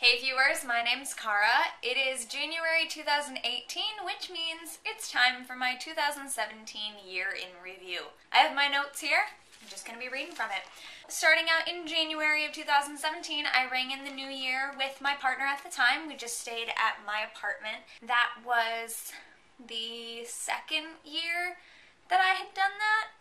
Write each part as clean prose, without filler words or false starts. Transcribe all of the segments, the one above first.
Hey viewers, my name's Cara. It is January 2018, which means it's time for my 2017 year in review. I have my notes here. I'm just going to be reading from it. Starting out in January of 2017, I rang in the new year with my partner at the time. We just stayed at my apartment. That was the second year that I had done that,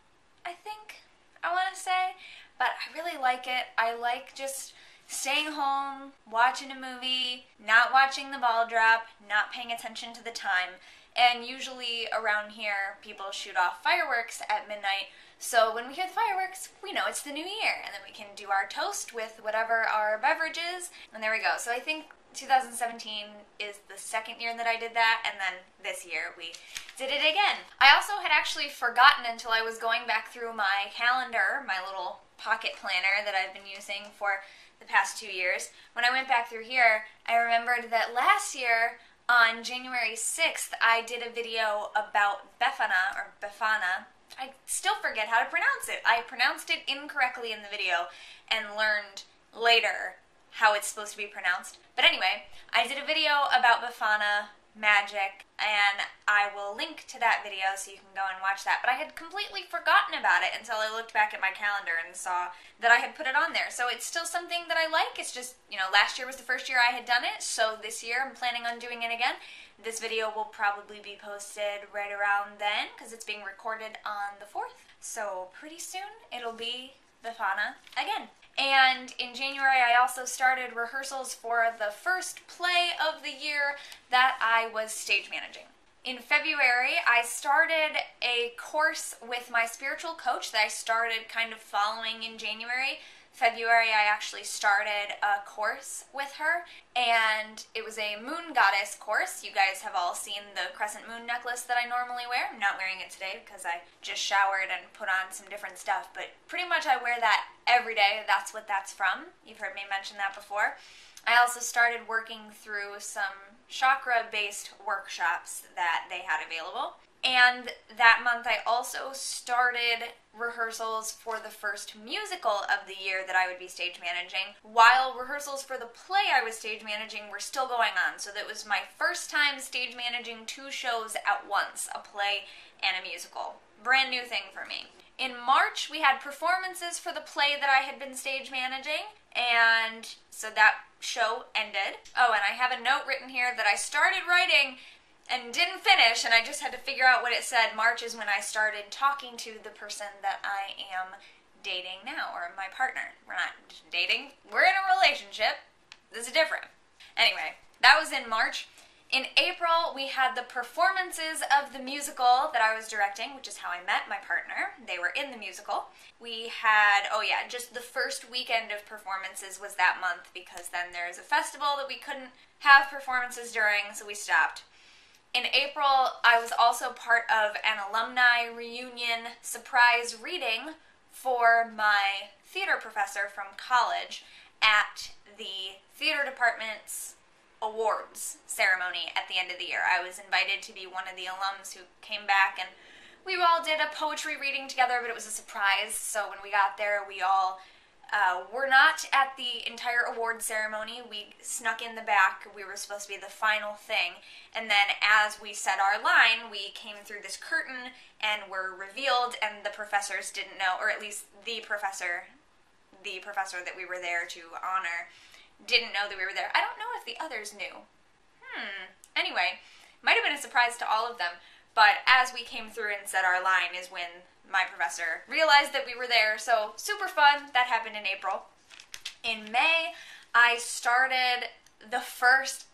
I think, I want to say. But I really like it. I like just staying home, watching a movie, not watching the ball drop, not paying attention to the time. And usually around here, people shoot off fireworks at midnight. So when we hear the fireworks, we know it's the new year. And then we can do our toast with whatever our beverage is. And there we go. So I think 2017 is the second year that I did that. And then this year we did it again. I also had actually forgotten until I was going back through my calendar, my little pocket planner that I've been using for the past 2 years. When I went back through here, I remembered that last year on January 6th, I did a video about Befana, or Befana. I still forget how to pronounce it. I pronounced it incorrectly in the video and learned later how it's supposed to be pronounced. But anyway, I did a video about Befana magic, and I will link to that video so you can go and watch that. But I had completely forgotten about it until I looked back at my calendar and saw that I had put it on there. So it's still something that I like. It's just, you know, last year was the first year I had done it, so this year I'm planning on doing it again. This video will probably be posted right around then because it's being recorded on the 4th. So pretty soon it'll be Befana again. And in January, I also started rehearsals for the first play of the year that I was stage managing. In February, I started a course with my spiritual coach that I started kind of following in January. February, I actually started a course with her, and it was a moon goddess course. You guys have all seen the crescent moon necklace that I normally wear. I'm not wearing it today because I just showered and put on some different stuff, but pretty much I wear that every day. That's what that's from. You've heard me mention that before. I also started working through some chakra-based workshops that they had available. And that month I also started rehearsals for the first musical of the year that I would be stage managing, while rehearsals for the play I was stage managing were still going on. So that was my first time stage managing 2 shows at once, a play and a musical. Brand new thing for me. In March, we had performances for the play that I had been stage managing, and so that show ended. Oh, and I have a note written here that I started writing and didn't finish, and I just had to figure out what it said. March is when I started talking to the person that I am dating now, or my partner. We're not just dating, we're in a relationship. This is different. Anyway, that was in March. In April, we had the performances of the musical that I was directing, which is how I met my partner. They were in the musical. We had, oh yeah, just the first weekend of performances was that month, because then there's a festival that we couldn't have performances during, so we stopped. In April, I was also part of an alumni reunion surprise reading for my theater professor from college at the theater department's awards ceremony at the end of the year. I was invited to be one of the alums who came back, and we all did a poetry reading together, but it was a surprise. So when we got there, we all were not at the entire award ceremony. We snuck in the back. We were supposed to be the final thing. And then as we said our line, we came through this curtain and were revealed, and the professors didn't know, or at least the professor that we were there to honor didn't know that we were there. I don't know if the others knew. Anyway, might have been a surprise to all of them. But as we came through and said our line is when my professor realized that we were there. So super fun. That happened in April. In May, I started the first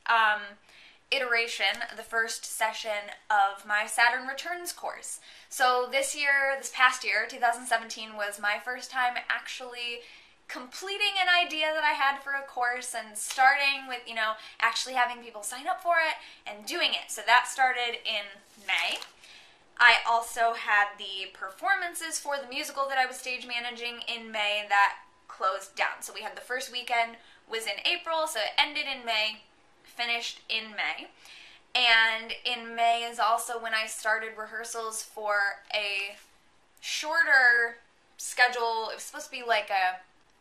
iteration, the first session of my Saturn Returns course. So this past year, 2017, was my first time actually completing an idea that I had for a course and starting with, you know, actually having people sign up for it and doing it. So that started in May. I also had the performances for the musical that I was stage managing in May that closed down. So we had the first weekend was in April, so it ended in May, finished in May. And in May is also when I started rehearsals for a shorter schedule. It was supposed to be like a,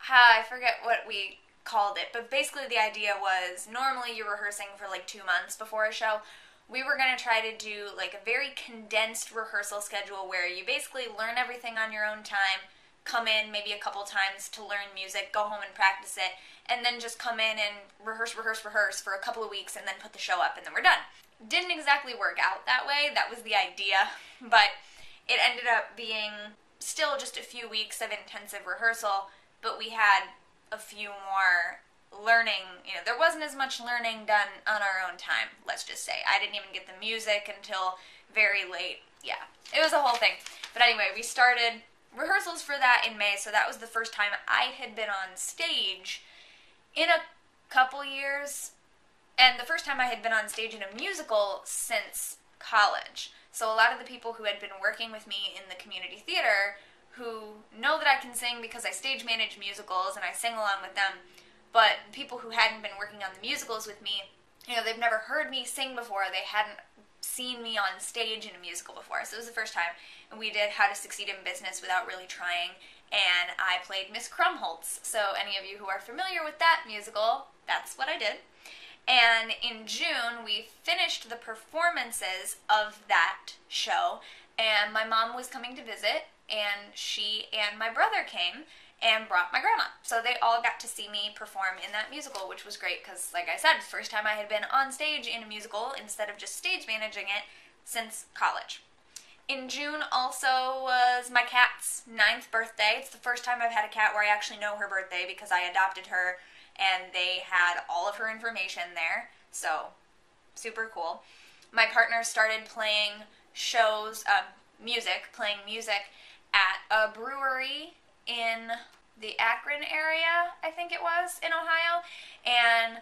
I forget what we called it, but basically the idea was normally you're rehearsing for like 2 months before a show. We were going to try to do like a very condensed rehearsal schedule where you basically learn everything on your own time, come in maybe a couple times to learn music, go home and practice it, and then just come in and rehearse for a couple of weeks and then put the show up and then we're done. Didn't exactly work out that way. That was the idea, but it ended up being still just a few weeks of intensive rehearsal, but we had a few more learning, there wasn't as much learning done on our own time, let's just say. I didn't even get the music until very late. Yeah, it was a whole thing. But anyway, we started rehearsals for that in May, so that was the first time I had been on stage in a couple years, and the first time I had been on stage in a musical since college. So a lot of the people who had been working with me in the community theater, who know that I can sing because I stage manage musicals and I sing along with them, but people who hadn't been working on the musicals with me, they've never heard me sing before, they hadn't seen me on stage in a musical before, so it was the first time. And we did How to Succeed in Business Without Really Trying, and I played Miss Krumholtz. So any of you who are familiar with that musical, that's what I did. And in June, we finished the performances of that show, and my mom was coming to visit, and she and my brother came and brought my grandma. So they all got to see me perform in that musical, which was great because, like I said, first time I had been on stage in a musical instead of just stage managing it since college. In June also was my cat's 9th birthday. It's the first time I've had a cat where I actually know her birthday because I adopted her and they had all of her information there. So, super cool. My partner started playing shows, playing music at a brewery in the Akron area, I think it was, in Ohio, and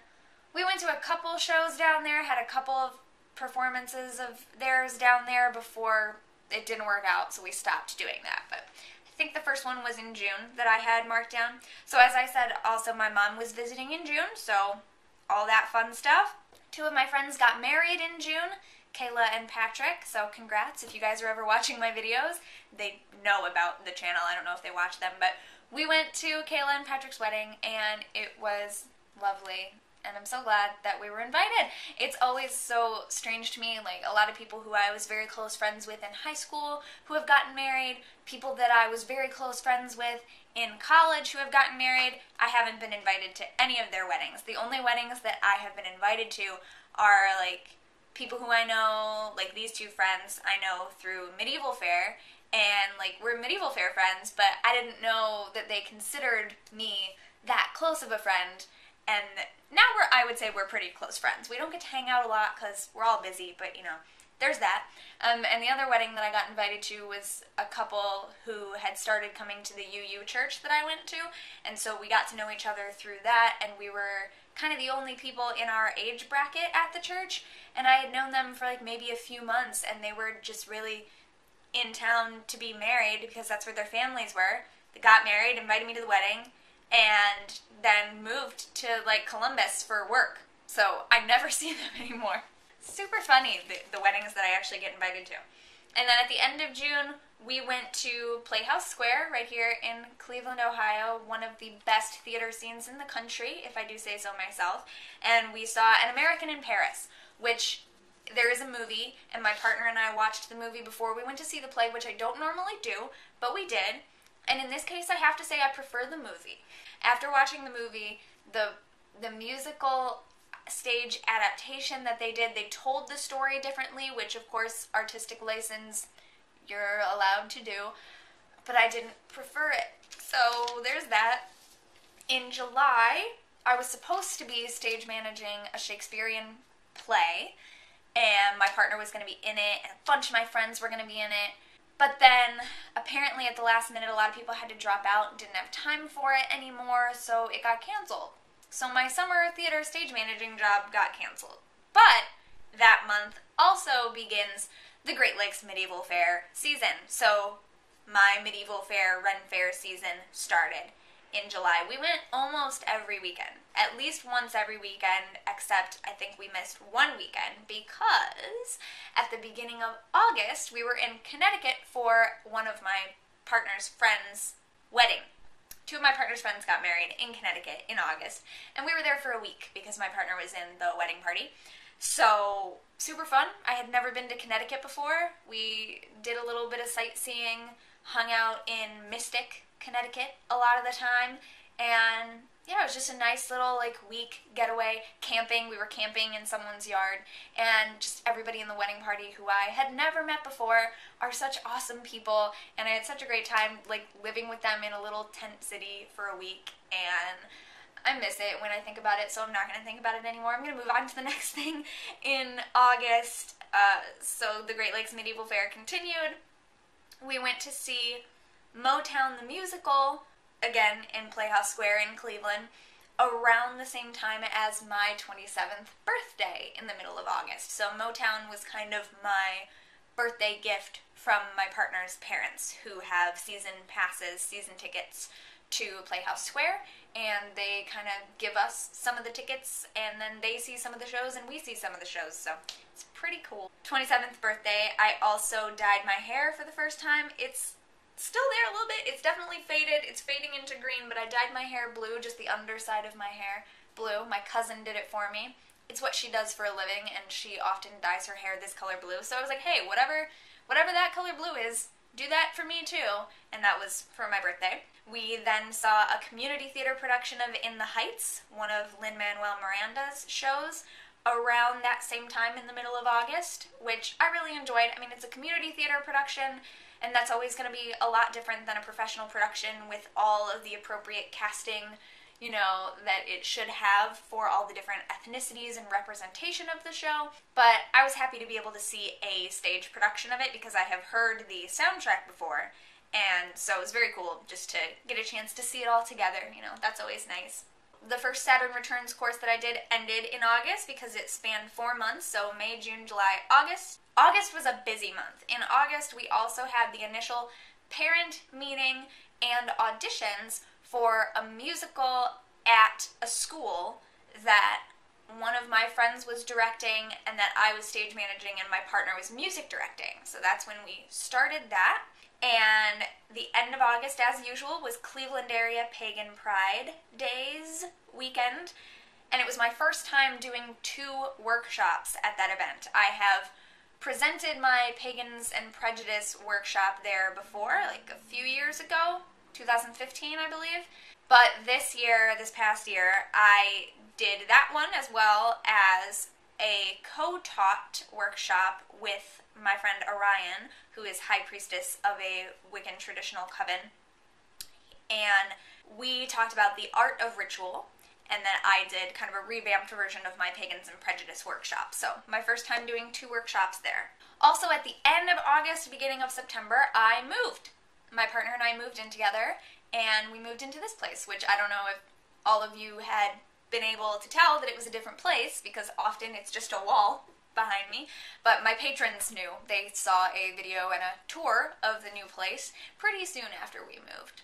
we went to a couple shows down there, had a couple of performances of theirs down there before it didn't work out, so we stopped doing that, but I think the first one was in June that I had marked down. So as I said, also my mom was visiting in June, so all that fun stuff. 2 of my friends got married in June, Kayla and Patrick, so congrats if you guys are ever watching my videos. They know about the channel, I don't know if they watch them, but we went to Kayla and Patrick's wedding and it was lovely and I'm so glad that we were invited. It's always so strange to me, like a lot of people who I was very close friends with in high school who have gotten married, people that I was very close friends with in college who have gotten married, I haven't been invited to any of their weddings. The only weddings that I have been invited to are like people who I know, like these 2 friends I know through Medieval Fair, and like we're Medieval Fair friends, but I didn't know that they considered me that close of a friend, and now I would say we're pretty close friends. We don't get to hang out a lot because we're all busy, but there's that. And the other wedding that I got invited to was a couple who had started coming to the UU church that I went to, and so we got to know each other through that, and we were kind of the only people in our age bracket at the church, and I had known them for like maybe a few months, and they were just really in town to be married because that's where their families were. They got married, invited me to the wedding, and then moved to like Columbus for work. So I never see them anymore. Super funny, the weddings that I actually get invited to. And then at the end of June, we went to Playhouse Square right here in Cleveland, Ohio, one of the best theater scenes in the country, if I do say so myself. And we saw An American in Paris, which there is a movie, and my partner and I watched the movie before we went to see the play, which I don't normally do, but we did. And in this case, I have to say I prefer the movie. After watching the movie, the musical stage adaptation that they did, they told the story differently, which of course, artistic license, you're allowed to do, but I didn't prefer it. So there's that. In July, I was supposed to be stage managing a Shakespearean play, and my partner was going to be in it, and a bunch of my friends were going to be in it. But then, apparently at the last minute, a lot of people had to drop out and didn't have time for it anymore, so it got canceled. So my summer theater stage managing job got canceled. But that month also begins the Great Lakes Medieval Fair season. So my Medieval Fair Ren Fair season started in July. We went almost every weekend, at least once every weekend, except I think we missed one weekend because at the beginning of August, we were in Connecticut for one of my partner's friend's wedding. Two of my partner's friends got married in Connecticut in August, and we were there for a week because my partner was in the wedding party. So, super fun. I had never been to Connecticut before. We did a little bit of sightseeing, hung out in Mystic, Connecticut a lot of the time, and yeah, it was just a nice little like week getaway, camping. We were camping in someone's yard, and just everybody in the wedding party who I had never met before are such awesome people, and I had such a great time like living with them in a little tent city for a week, and I miss it when I think about it, so I'm not going to think about it anymore. I'm going to move on to the next thing in August. So the Great Lakes Medieval Fair continued. We went to see Motown the Musical, again in Playhouse Square in Cleveland, around the same time as my 27th birthday in the middle of August. So Motown was kind of my birthday gift from my partner's parents, who have season passes, season tickets to Playhouse Square, and they kind of give us some of the tickets, and then they see some of the shows and we see some of the shows, so it's pretty cool. 27th birthday, I also dyed my hair for the first time. It's still there a little bit. It's definitely faded. It's fading into green, but I dyed my hair blue, just the underside of my hair blue. My cousin did it for me. It's what she does for a living, and she often dyes her hair this color blue. So I was like, hey, whatever that color blue is, do that for me too. And that was for my birthday. We then saw a community theater production of In the Heights, one of Lin-Manuel Miranda's shows, around that same time in the middle of August, which I really enjoyed. I mean, it's a community theater production, and that's always going to be a lot different than a professional production with all of the appropriate casting, you know, that it should have for all the different ethnicities and representation of the show. But I was happy to be able to see a stage production of it because I have heard the soundtrack before, and so it was very cool just to get a chance to see it all together, you know, that's always nice. The first Saturn Returns course that I did ended in August because it spanned 4 months, so May, June, July, August. August was a busy month. In August, we also had the initial parent meeting and auditions for a musical at a school that one of my friends was directing and that I was stage managing and my partner was music directing. So that's when we started that. And the end of August, as usual, was Cleveland area Pagan Pride Days weekend. And it was my first time doing 2 workshops at that event. I have presented my Pagans and Prejudice workshop there before, like a few years ago, 2015, I believe. But this year, this past year, I did that one as well as a co-taught workshop with my friend Orion, who is High Priestess of a Wiccan traditional coven. And we talked about the art of ritual, and then I did kind of a revamped version of my Pagans and Prejudice workshop. So my first time doing 2 workshops there. Also at the end of August, beginning of September, I moved. My partner and I moved in together, and we moved into this place, which I don't know if all of you had been able to tell that it was a different place, because often it's just a wall behind me, but my patrons knew. They saw a video and a tour of the new place pretty soon after we moved.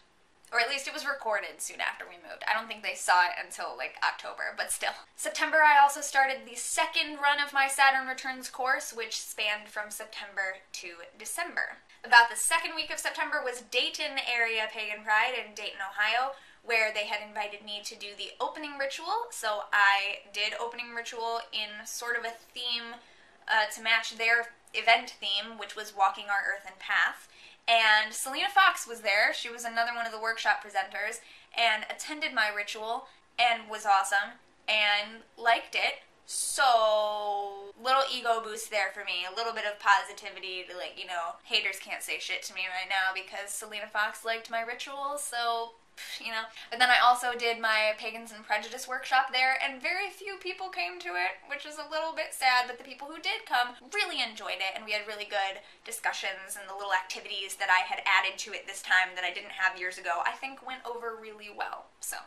Or at least it was recorded soon after we moved. I don't think they saw it until like October, but still. September, I also started the second run of my Saturn Returns course, which spanned from September to December. About the second week of September was Dayton area Pagan Pride in Dayton, Ohio, where they had invited me to do the opening ritual. So I did opening ritual in sort of a theme to match their event theme, which was Walking Our Earthen Path. And Selena Fox was there. She was another one of the workshop presenters and attended my ritual and was awesome and liked it. So, little ego boost there for me, a little bit of positivity to, like, you know, haters can't say shit to me right now because Selena Fox liked my ritual, so, you know. But then I also did my Pagans and Prejudice workshop there, and very few people came to it, which is a little bit sad, but the people who did come really enjoyed it, and we had really good discussions, and the little activities that I had added to it this time that I didn't have years ago, I think went over really well, so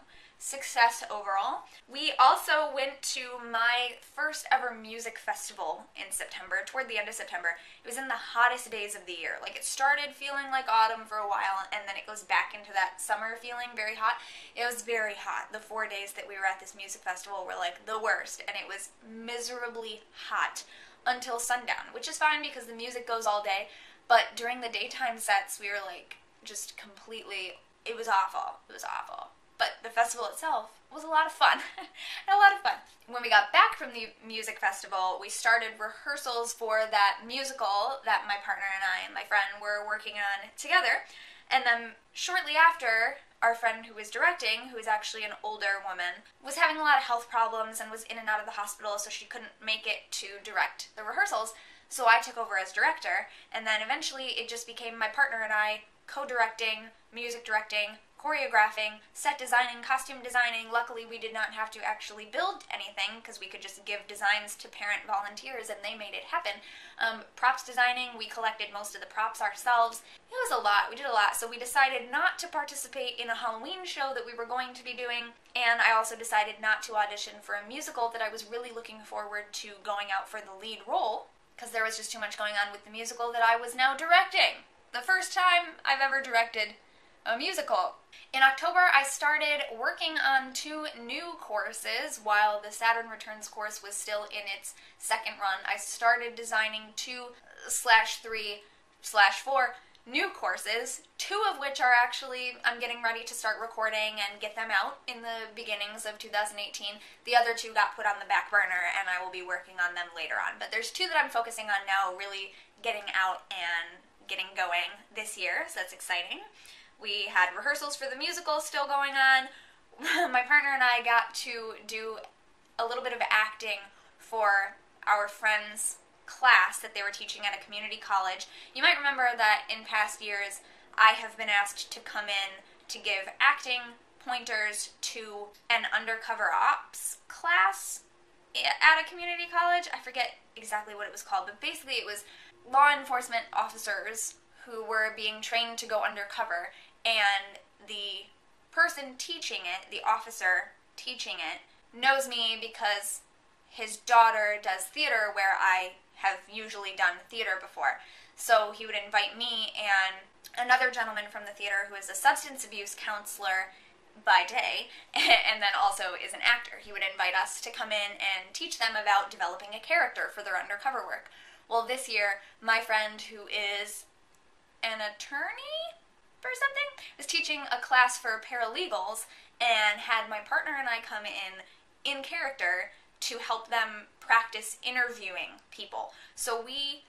success overall. We also went to my first ever music festival in September, toward the end of September. It was in the hottest days of the year. Like, it started feeling like autumn for a while, and then it goes back into that summer feeling, very hot. It was very hot. The 4 days that we were at this music festival were like the worst, and it was miserably hot until sundown, which is fine because the music goes all day, but during the daytime sets we were like just completely it was awful. It was awful. But the festival itself was a lot of fun. And a lot of fun. When we got back from the music festival, we started rehearsals for that musical that my partner and I and my friend were working on together. And then shortly after, our friend who was directing, who is actually an older woman, was having a lot of health problems and was in and out of the hospital, so she couldn't make it to direct the rehearsals. So I took over as director, and then eventually it just became my partner and I co-directing, music directing, choreographing, set designing, costume designing. Luckily, we did not have to actually build anything because we could just give designs to parent volunteers and they made it happen. Props designing, we collected most of the props ourselves. It was a lot. We did a lot. So we decided not to participate in a Halloween show that we were going to be doing, and I also decided not to audition for a musical that I was really looking forward to going out for the lead role because there was just too much going on with the musical that I was now directing. The first time I've ever directed a musical. In October, I started working on 2 new courses while the Saturn Returns course was still in its second run. I started designing 2/3/4 new courses, 2 of which are actually, I'm getting ready to start recording and get them out in the beginnings of 2018. The other 2 got put on the back burner and I will be working on them later on. But there's 2 that I'm focusing on now, really getting out and getting going this year, so that's exciting. We had rehearsals for the musical still going on. My partner and I got to do a little bit of acting for our friend's class that they were teaching at a community college. You might remember that in past years I have been asked to come in to give acting pointers to an undercover ops class at a community college. I forget exactly what it was called, but basically it was law enforcement officers who were being trained to go undercover, and the person teaching it, the officer teaching it, knows me because his daughter does theater where I have usually done theater before. So he would invite me and another gentleman from the theater who is a substance abuse counselor by day and then also is an actor. He would invite us to come in and teach them about developing a character for their undercover work. Well, this year, my friend who is an attorney or something was teaching a class for paralegals and had my partner and I come in character to help them practice interviewing people. So we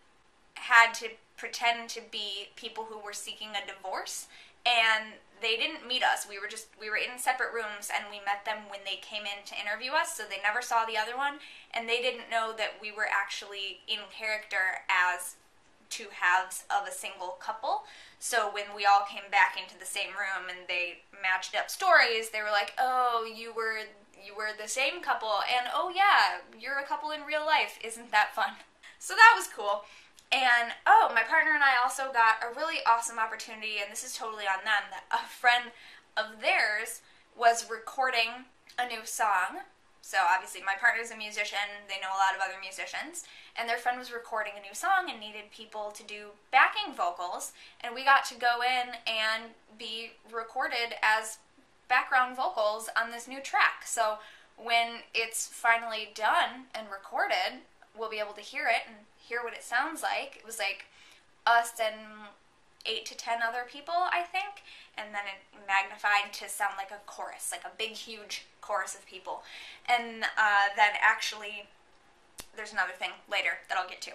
had to pretend to be people who were seeking a divorce, and they didn't meet us. We were in separate rooms, and we met them when they came in to interview us, so they never saw the other one, and they didn't know that we were actually in character as 2 halves of a single couple. So when we all came back into the same room and they matched up stories, they were like, oh, you were the same couple, and oh yeah, you're a couple in real life. Isn't that fun? So that was cool. And oh, my partner and I also got a really awesome opportunity, and this is totally on them, that a friend of theirs was recording a new song. So obviously my partner's a musician, they know a lot of other musicians, and their friend was recording a new song and needed people to do backing vocals, and we got to go in and be recorded as background vocals on this new track. So when it's finally done and recorded, we'll be able to hear it and hear what it sounds like. It was like us and 8 to 10 other people, I think, and then it magnified to sound like a chorus, like a big, huge chorus of people. And then actually, there's another thing later that I'll get to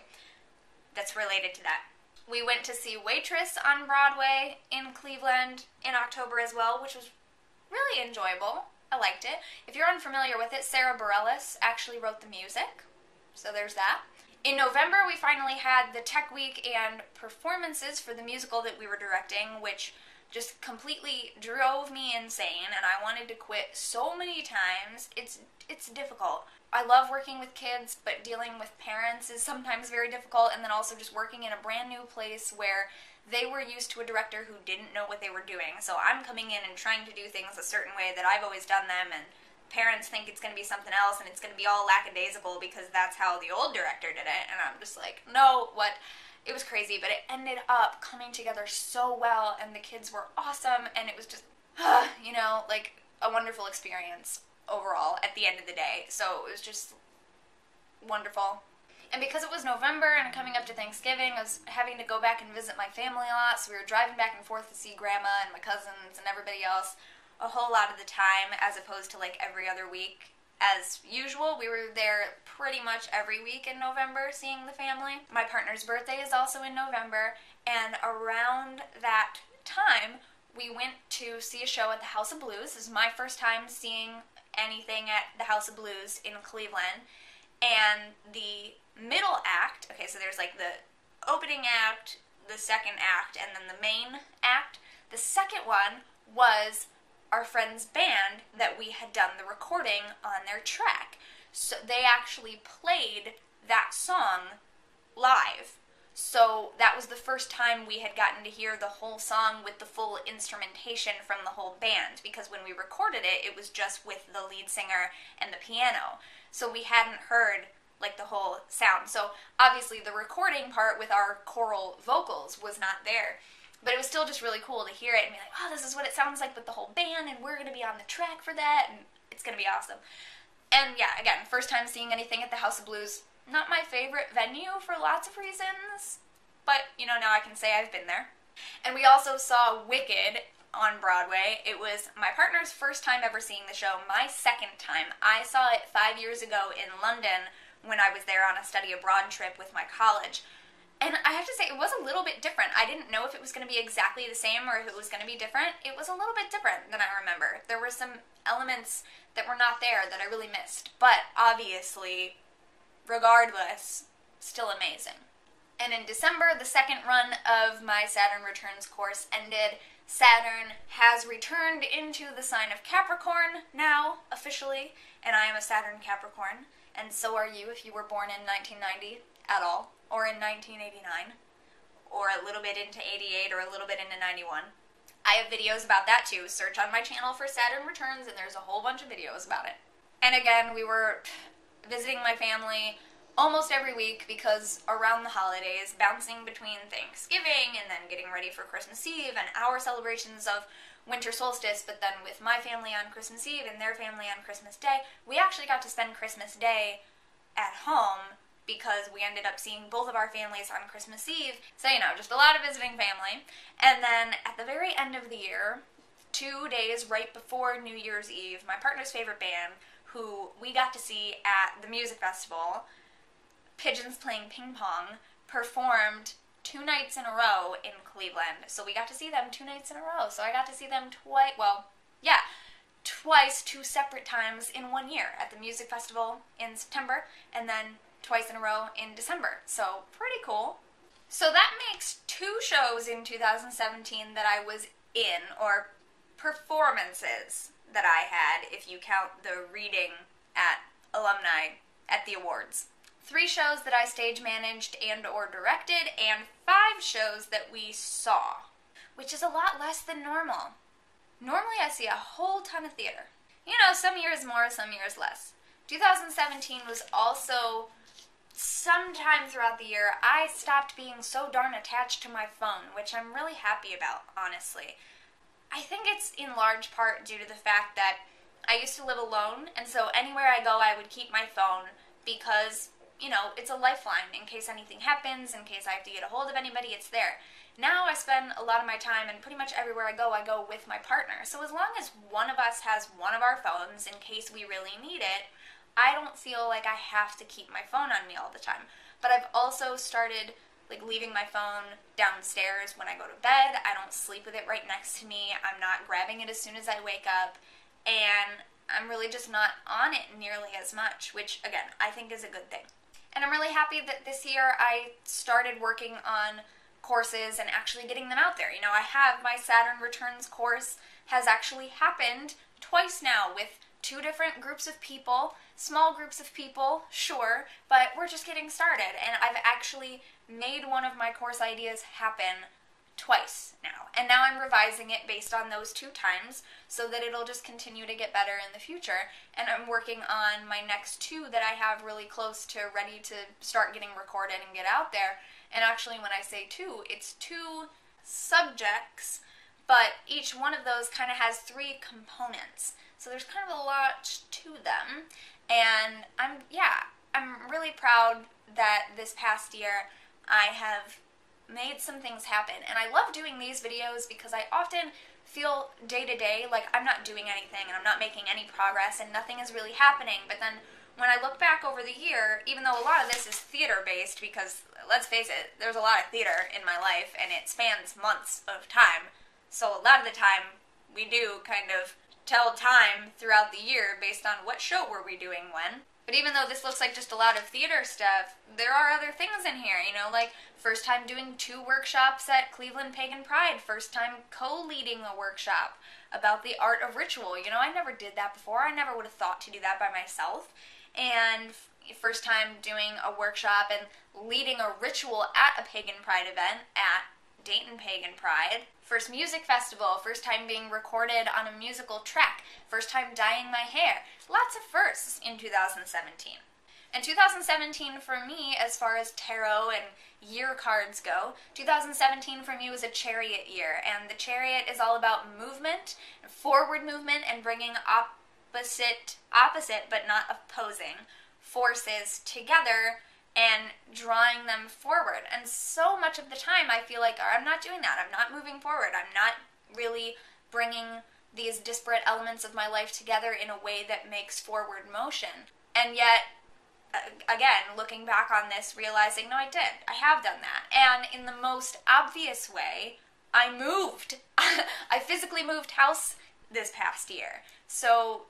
that's related to that. We went to see Waitress on Broadway in Cleveland in October as well, which was really enjoyable. I liked it. If you're unfamiliar with it, Sarah Bareilles actually wrote the music, so there's that. In November, we finally had the Tech Week and performances for the musical that we were directing, which just completely drove me insane, and I wanted to quit so many times. It's difficult. I love working with kids, but dealing with parents is sometimes very difficult, and then also just working in a brand new place where they were used to a director who didn't know what they were doing. So I'm coming in and trying to do things a certain way that I've always done them, and parents think it's going to be something else, and it's going to be all lackadaisical because that's how the old director did it, and I'm just like, no, what? It was crazy, but it ended up coming together so well, and the kids were awesome, and it was just, you know, like a wonderful experience overall at the end of the day. So it was just wonderful. And because it was November and coming up to Thanksgiving, I was having to go back and visit my family a lot, so we were driving back and forth to see Grandma and my cousins and everybody else a whole lot of the time, as opposed to like every other week. As usual, we were there pretty much every week in November seeing the family. My partner's birthday is also in November, and around that time, we went to see a show at the House of Blues. This is my first time seeing anything at the House of Blues in Cleveland. And the middle act, okay, so there's like the opening act, the second act, and then the main act. The second one was our friend's band that we had done the recording on their track. So they actually played that song live. So that was the first time we had gotten to hear the whole song with the full instrumentation from the whole band, because when we recorded it, it was just with the lead singer and the piano. So we hadn't heard like the whole sound. So obviously the recording part with our choral vocals was not there. But it was still just really cool to hear it and be like, oh, this is what it sounds like with the whole band, and we're going to be on the track for that, and it's going to be awesome. And yeah, again, first time seeing anything at the House of Blues. Not my favorite venue for lots of reasons, but, you know, now I can say I've been there. And we also saw Wicked on Broadway. It was my partner's first time ever seeing the show, my second time. I saw it 5 years ago in London when I was there on a study abroad trip with my college. And I have to say, it was a little bit different. I didn't know if it was going to be exactly the same or if it was going to be different. It was a little bit different than I remember. There were some elements that were not there that I really missed. But obviously, regardless, still amazing. And in December, the second run of my Saturn Returns course ended. Saturn has returned into the sign of Capricorn now, officially, and I am a Saturn Capricorn. And so are you if you were born in 1990 at all. Or in 1989, or a little bit into 88, or a little bit into 91. I have videos about that too. Search on my channel for Saturn Returns, and there's a whole bunch of videos about it. And again, we were visiting my family almost every week because around the holidays, bouncing between Thanksgiving and then getting ready for Christmas Eve and our celebrations of winter solstice, but then with my family on Christmas Eve and their family on Christmas Day, we actually got to spend Christmas Day at home because we ended up seeing both of our families on Christmas Eve. So, you know, just a lot of visiting family. And then at the very end of the year, 2 days right before New Year's Eve, my partner's favorite band, who we got to see at the music festival, Pigeons Playing Ping Pong, performed 2 nights in a row in Cleveland. So we got to see them 2 nights in a row. So I got to see them twice, 2 separate times in 1 year, at the music festival in September, and then twice in a row in December. So pretty cool. So that makes 2 shows in 2017 that I was in, or performances that I had, if you count the reading at alumni at the awards. 3 shows that I stage managed and or directed, and 5 shows that we saw, which is a lot less than normal. Normally I see a whole ton of theater. You know, some years more, some years less. 2017 was also sometime throughout the year, I stopped being so darn attached to my phone, which I'm really happy about, honestly. I think it's in large part due to the fact that I used to live alone, and so anywhere I go, I would keep my phone because, you know, it's a lifeline in case anything happens, in case I have to get a hold of anybody, it's there. Now I spend a lot of my time, and pretty much everywhere I go with my partner. So as long as one of us has one of our phones in case we really need it, I don't feel like I have to keep my phone on me all the time. But I've also started like leaving my phone downstairs when I go to bed. I don't sleep with it right next to me. I'm not grabbing it as soon as I wake up. And I'm really just not on it nearly as much, which again, I think is a good thing. And I'm really happy that this year I started working on courses and actually getting them out there. You know, I have my Saturn Returns course has actually happened twice now with 2 different groups of people, small groups of people, sure, but we're just getting started, and I've actually made one of my course ideas happen twice now, and now I'm revising it based on those 2 times so that it'll just continue to get better in the future, and I'm working on my next 2 that I have really close to ready to start getting recorded and get out there. And actually, when I say 2, it's 2 subjects, but each one of those kind of has 3 components. So there's kind of a lot to them, and I'm really really proud that this past year I have made some things happen. And I love doing these videos because I often feel day to day like I'm not doing anything and I'm not making any progress and nothing is really happening. But then when I look back over the year, even though a lot of this is theater based, because let's face it, there's a lot of theater in my life and it spans months of time. So a lot of the time we do kind of tell time throughout the year based on what show were we doing when. But even though this looks like just a lot of theater stuff, there are other things in here, you know, like first time doing 2 workshops at Cleveland Pagan Pride, first time co-leading a workshop about the art of ritual. You know, I never did that before. I never would have thought to do that by myself. And first time doing a workshop and leading a ritual at a Pagan Pride event at Dayton Pagan Pride. First music festival, first time being recorded on a musical track, first time dyeing my hair. Lots of firsts in 2017. And 2017 for me, as far as tarot and year cards go, 2017 for me was a Chariot year. And the Chariot is all about movement, forward movement, and bringing opposite but not opposing forces together and drawing them forward. And so much of the time I feel like I'm not doing that. I'm not moving forward. I'm not really bringing these disparate elements of my life together in a way that makes forward motion. And yet, again, looking back on this, realizing, no, I did. I have done that. And in the most obvious way, I moved. I physically moved house this past year. So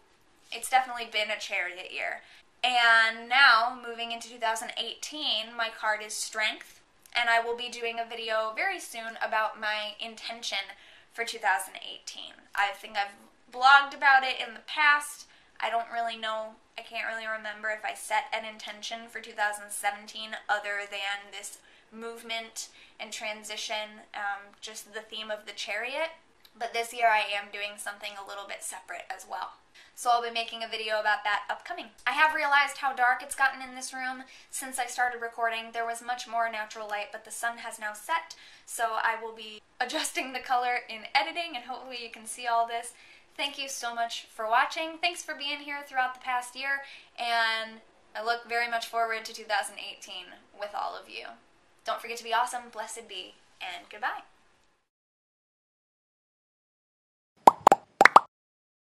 it's definitely been a Chariot year. And now, moving into 2018, my card is Strength, and I will be doing a video very soon about my intention for 2018. I think I've blogged about it in the past. I don't really know, I can't really remember if I set an intention for 2017 other than this movement and transition, just the theme of the Chariot. But this year I am doing something a little bit separate as well. So I'll be making a video about that upcoming. I have realized how dark it's gotten in this room since I started recording. There was much more natural light, but the sun has now set, so I will be adjusting the color in editing, and hopefully you can see all this. Thank you so much for watching. Thanks for being here throughout the past year, and I look very much forward to 2018 with all of you. Don't forget to be awesome, blessed be, and goodbye.